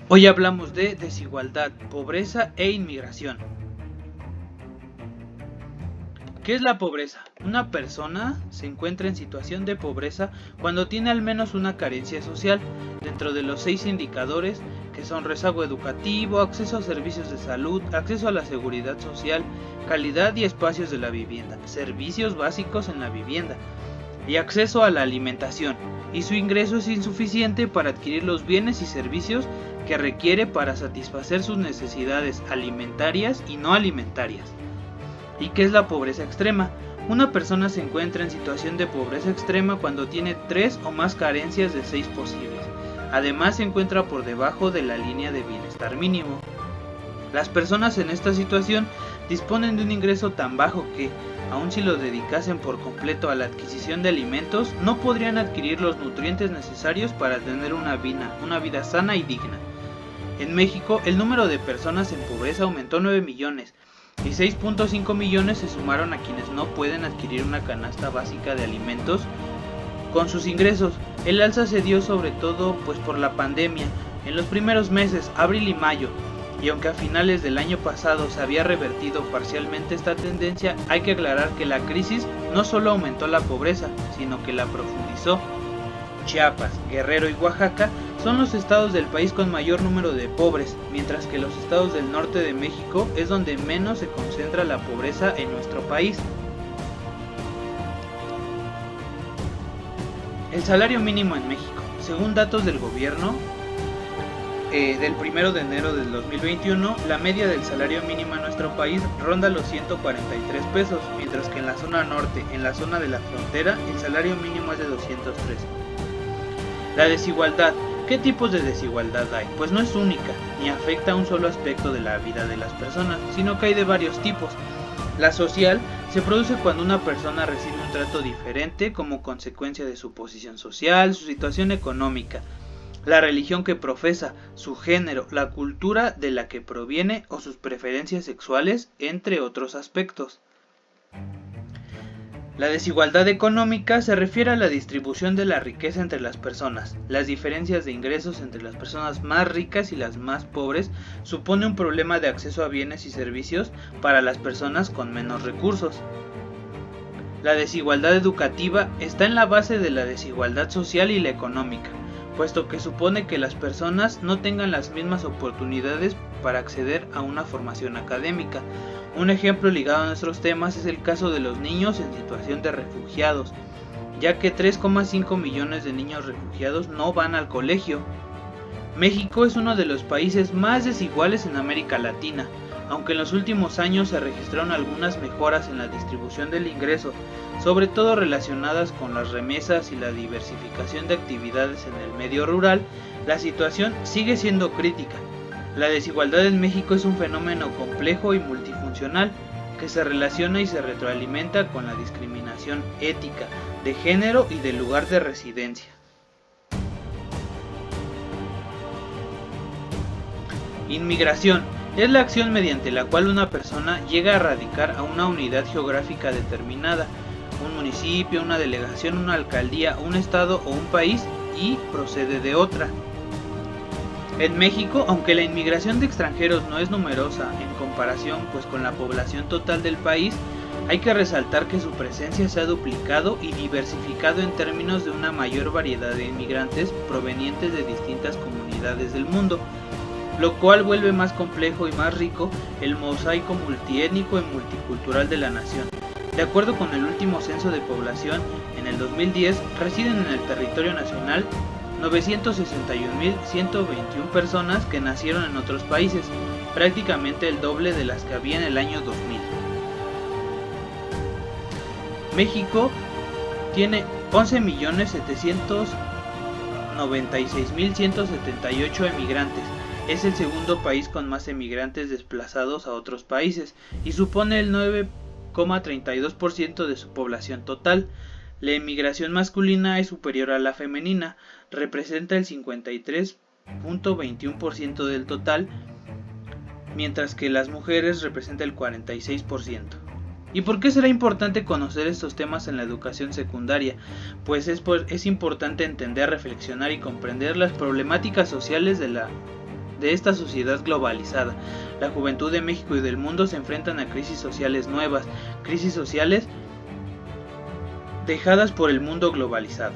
Hoy hablamos de desigualdad, pobreza e inmigración. ¿Qué es la pobreza? Una persona se encuentra en situación de pobreza cuando tiene al menos una carencia social dentro de los 6 indicadores que son rezago educativo, acceso a servicios de salud, acceso a la seguridad social, calidad y espacios de la vivienda, servicios básicos en la vivienda y acceso a la alimentación, y su ingreso es insuficiente para adquirir los bienes y servicios que requiere para satisfacer sus necesidades alimentarias y no alimentarias. ¿Y qué es la pobreza extrema? Una persona se encuentra en situación de pobreza extrema cuando tiene 3 o más carencias de 6 posibles. Además se encuentra por debajo de la línea de bienestar mínimo. Las personas en esta situación disponen de un ingreso tan bajo que, aun si lo dedicasen por completo a la adquisición de alimentos, no podrían adquirir los nutrientes necesarios para tener una vida sana y digna. En México, el número de personas en pobreza aumentó 9 millones, y 6.5 millones se sumaron a quienes no pueden adquirir una canasta básica de alimentos con sus ingresos. El alza se dio sobre todo por la pandemia. En los primeros meses, abril y mayo, y aunque a finales del año pasado se había revertido parcialmente esta tendencia, hay que aclarar que la crisis no solo aumentó la pobreza, sino que la profundizó. Chiapas, Guerrero y Oaxaca son los estados del país con mayor número de pobres, mientras que los estados del norte de México es donde menos se concentra la pobreza en nuestro país. El salario mínimo en México, según datos del gobierno, del 1 de enero del 2021, la media del salario mínimo en nuestro país ronda los 143 pesos, mientras que en la zona norte, en la zona de la frontera, el salario mínimo es de 203. La desigualdad. ¿Qué tipos de desigualdad hay? Pues no es única, ni afecta a un solo aspecto de la vida de las personas, sino que hay de varios tipos. La social se produce cuando una persona recibe un trato diferente como consecuencia de su posición social, su situación económica, la religión que profesa, su género, la cultura de la que proviene o sus preferencias sexuales, entre otros aspectos. La desigualdad económica se refiere a la distribución de la riqueza entre las personas. Las diferencias de ingresos entre las personas más ricas y las más pobres supone un problema de acceso a bienes y servicios para las personas con menos recursos. La desigualdad educativa está en la base de la desigualdad social y la económica, puesto que supone que las personas no tengan las mismas oportunidades para acceder a una formación académica. Un ejemplo ligado a nuestros temas es el caso de los niños en situación de refugiados, ya que 3,5 millones de niños refugiados no van al colegio. México es uno de los países más desiguales en América Latina, aunque en los últimos años se registraron algunas mejoras en la distribución del ingreso, sobre todo relacionadas con las remesas y la diversificación de actividades en el medio rural, la situación sigue siendo crítica. La desigualdad en México es un fenómeno complejo y multifuncional que se relaciona y se retroalimenta con la discriminación ética, de género y del lugar de residencia. Inmigración es la acción mediante la cual una persona llega a radicar a una unidad geográfica determinada, un municipio, una delegación, una alcaldía, un estado o un país, y procede de otra. En México, aunque la inmigración de extranjeros no es numerosa en comparación con la población total del país, hay que resaltar que su presencia se ha duplicado y diversificado en términos de una mayor variedad de inmigrantes provenientes de distintas comunidades del mundo, lo cual vuelve más complejo y más rico el mosaico multiétnico y multicultural de la nación. De acuerdo con el último censo de población, en el 2010 residen en el territorio nacional 961.121 personas que nacieron en otros países, prácticamente el doble de las que había en el año 2000. México tiene 11.796.178 emigrantes. Es el segundo país con más emigrantes desplazados a otros países y supone el 9,32% de su población total. La emigración masculina es superior a la femenina, representa el 53,21% del total, mientras que las mujeres representan el 46%. ¿Y por qué será importante conocer estos temas en la educación secundaria? Pues es importante entender, reflexionar y comprender las problemáticas sociales de la de esta sociedad globalizada. La juventud de México y del mundo se enfrentan a crisis sociales nuevas, crisis sociales dejadas por el mundo globalizado.